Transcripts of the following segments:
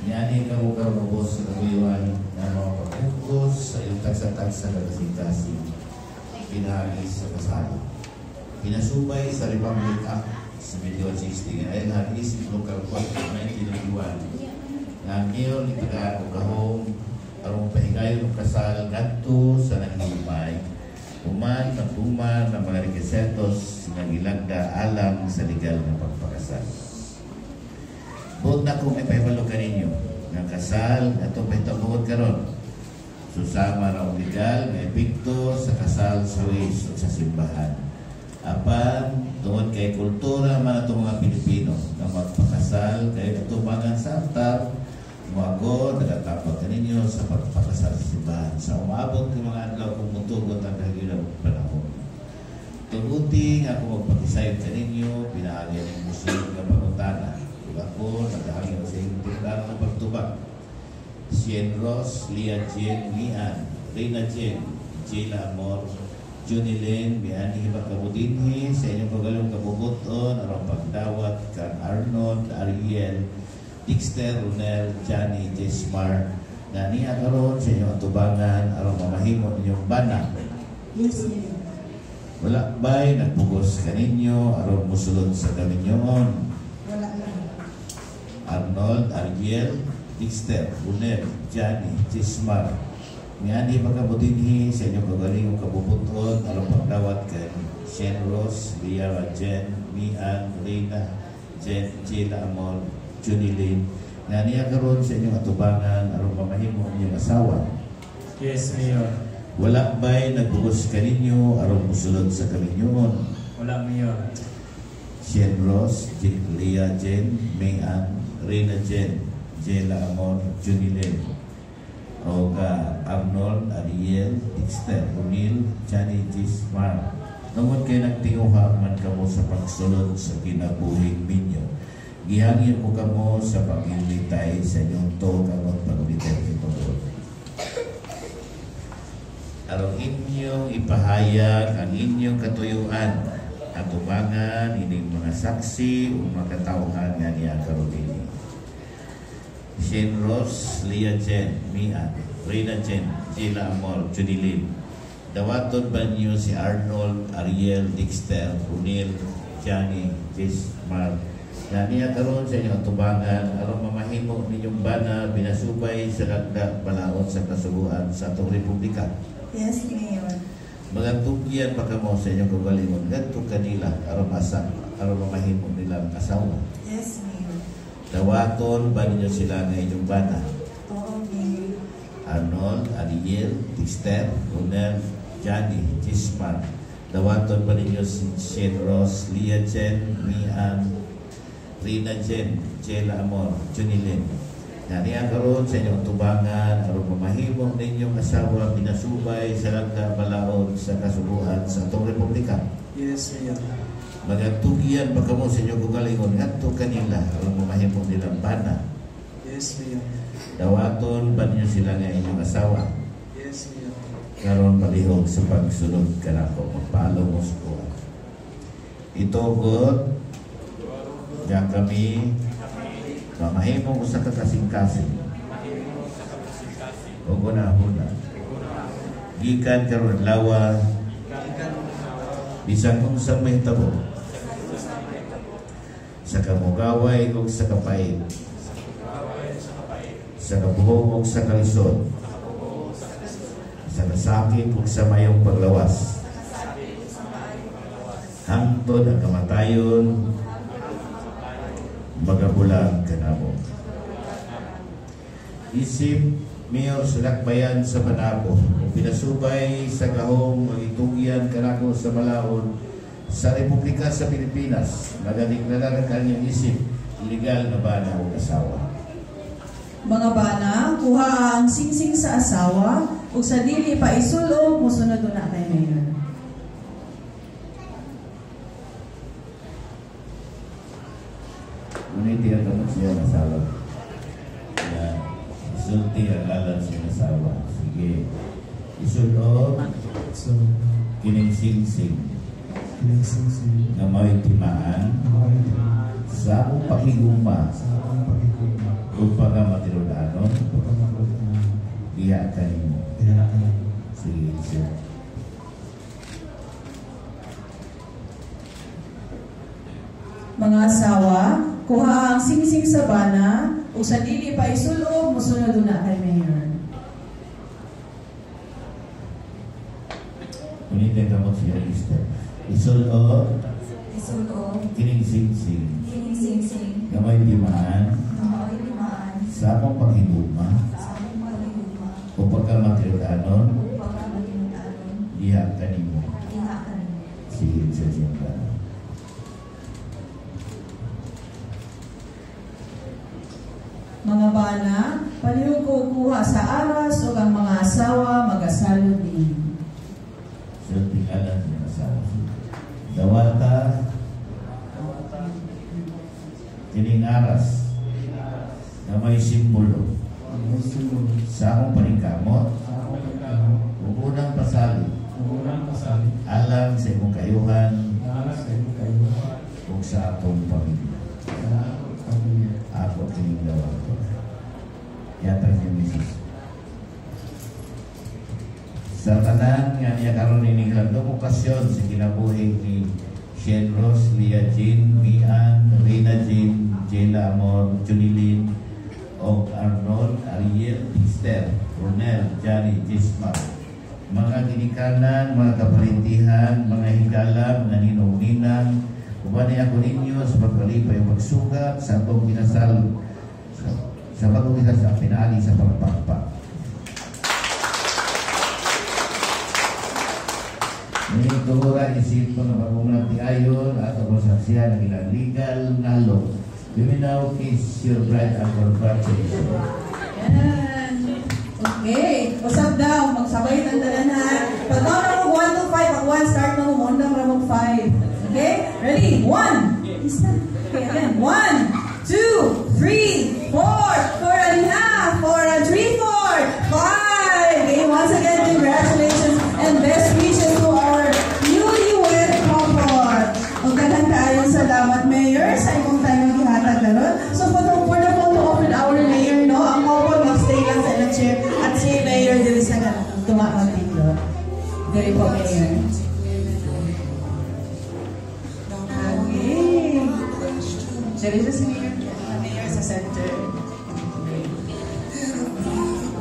Niyani ka mo karubos sa kabiwan na mga pagkukos sa iyong tagsa-tagsa na kasing-kasing pinahagis sa kasal. Pinasubay sa Republic Act sa 1960 ay nag-isip local court ng 1991 na ang iyon itaga o kahong arong pahigayon ng kasal ngadto sa nangihimay human magtuman ng mga requisitos na gilagda alam sa legal na pagpakasal. Buot na kung ipahibalo ka ninyo ng kasal at itong pahitabuhod karon. Susama na legal na epikto sa kasal sa wis o sa simbahan. Apan, tungod kay kultura man itong mga Pilipino na magpakasal kay itubangan sa altar, muago, nagatapag ka ninyo sa pagpakasal sa simbahan. Sa umabot ng mga adlaw kung mutugot ang kagilang panahon. Tuguting ako magpakisayod ka ninyo, pinaagyan ng musulog na pangutana. Ako, nagahangin sa iyong tindahan ng pagtubag. Sien Ross, Lia Jen, Mian, Reina Jen, Jayla Amor, Junilyn, Miani Hibakabudinhi, sa inyong pagalong kabubuton, arang pagdawat, kang Arnold, Ariel, Dexter, Runel, Johnny, Jesmar, na niya karon sa inyong atubangan, arang mamahimo ninyong bana. Yes, wala ba'y nagpugos ka ninyo, arang musulod sa kaninyoon? wala lang. Arnold, Ariel, Dexter, Runel, Johnny, Jesmar, Miani pagkabutinhi sa inyong kagalingong kabubuton, alam pagdawat kay Shen Ross, Lia Jen, Mian, Reina, Jen, Jayla Amor, Junilyn, na niya karon sa inyong atubangan, alam mamahimo inyong asawa. Yes, Mayor. Wala ba'y nagbugos ka ninyo, alam musulod sa kaninyoon? Wala, Mayor. Shen Ross, Lia Jen, Mian, Reina Jen, Jayla Amor, Junilyn, Oga, Arnold, Ariel, Dexter, Runil, Johnny, Jesmar. Nungod kayo nagtinguha man kamo sa pagsulod sa kinabuhing ninyo. Gihangin ko kamo sa pag-imitay sa inyong to kamot pag-imitay itong arong inyong ipahayag ang inyong katuyuan at tubangan ining mga saksi o makatauhan nga niya karon dinhi. Shen Ross, Lia Jen, Mian, Reina Jen, Jayla Amor, Junilyn. Dawaton ba niyo si Arnold, Ariel, Dexter, Runil, Johnny, Jesmar, na niya karon sa inyong tubangan aron mamahimo ninyong bana binasubay sa lagda balaod sa kasubuan sa atong republika. Yes, Mayor. Mga tugyan pa kamo sa inyong kagalingon ngadto kanila aron mamahimo nilang asawa. Yes, Mayor. Dawaton ba ninyo sila ng inyong bana? Oo, Mayor. Arnold, Ariel, Dexter, Runel, Johnny, Jesmar. Dawaton ba ninyo si Shen Ross, Lia Jen, Mian, Reina Jen, Jayla Amor, Junilyn. Naniya karon sa inyong tubangan aron mamahimo ninyong asawa binasubay sa lagda balaod sa kasubuan sa atong republika. Yes, Mayor. Magatugian pa kamo sa inyong kagalingon ngadto kanila aron mamahimo nilang bana. Yes, Mayor. Dawaton ba niyo sila nga inyong asawa? Yes, Mayor. Karon palihog sa pagsunod kanako magpalo mo sa kuha. Ito God nga kami mamahimo ko sa kakasing-kasing o gunahuna gikan karon lawa bisan kung sa may tabo sa kamugaway ug sa kapait sa kabuhong ug sa kalisod sa kasakit ug sa mayong paglawas hangtod ang kamatayon magabulang kanamo. Isip Mayor Sulakbayan sa Manabo pinasubay sa gahong magitugyan kanako sa Malaon sa Republika sa Pilipinas nagadeklara ang kanyang isip legal na bana o asawa. Mga bana, kuha ang singsing sa asawa ug sa dili pa isulo musunod na kay Mayor. Ngunit ang naman siya asawa. Kaya isulti ang alam siya asawa. Sige. Isulod kining singsing na may timaan sa akong pakiguma Ug pagkamatirudanon, diha kanimo. Sige, sir. Mga asawa, kuha ang singsing sa bana, ug sa dili pa isulob, musunod na kay Mayor. Unitin ka mo siya, Lister. Isulo, Isulo, kining singsing. kining singsing, Gamay timaan, mga ilimaan, sa akong panghigugma, sa among paghigugma, o pagkamatirudanon, upang matinudanon, diha kanimo. diha kanimo. Sige, sir, siyempre. Mga bana, palihog ko kuha sa aras ug ang mga asawa magasalod din. Sir, tingala niya na sa dawata, kining aras, na may simbolo sa akong paningkamot, ug unang pasali, alang sa imong kayuhan, ug sa atong pamilya. Ako kining dawata. Yatag niya, Mrs. Sa tanan nga niya karon ini kandong okasyon sa kinabuhi ni Shen Rose, Lia Jean, Mian, Rina Jean, Jela Amor, Junilin, og Arnold, Ariel, Esther, Ronel, Johnny, Gisma. Mga ginikanan, mga kaparintihan, mga higala, mga ninong-ninang, ubani ako ninyo sa pagpalipay o pagsugat sa atong kinasal sa bagong isa sa pinali sa pagpakpak. Ngayon tuhuran isip ko na bagong nagtiayon at ang saksiyan ng ilang legal na law. You may now kiss your bride and congratulations. Yan. Okay. Usap daw. Magsabay ng dalanan. Pag na mo 1 to 5, pag 1 start na mo, mondang ramong 5. Okay? Ready? 1. Isa. Okay, again. 1, 2, 3, 4. 4 and a half. 4 and 3, 4. 5. Okay, once again, congratulations and best wishes to our newlywed couple. Magdagan kaayon salamat, Mayor, sa imong tayong gihatag karon. So, for the photo op with our Mayor, no, ang couple mag-stay lang sa ilang chair at si Mayor diri sa tumakang dito. Diri po, Mayor. Okay. Diri sa si Mayor sa center.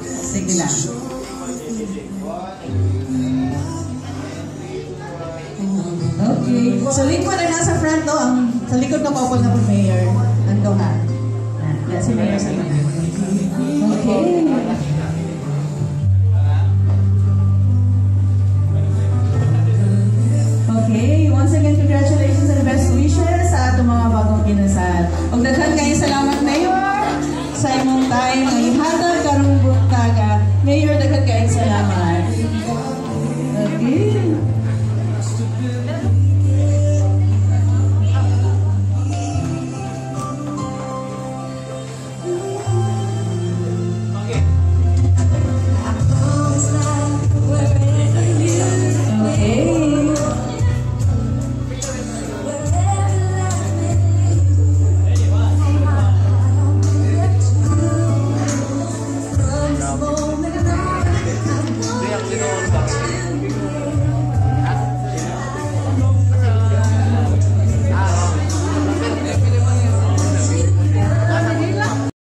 Sige lang. Okay. So, lingkod na nasa front, no? Ang, sa likod ng couple na po, Mayor. Ando ha. Yan, si Mayor sa mga. Okay. Okay. Once again, congratulations and best wishes sa atong mga bagong kinasal. Og daghan kayo salamat, Mayor, sa imong time nga ihatag karong buntaga. Mayor, daghan kayo salamat. Okay.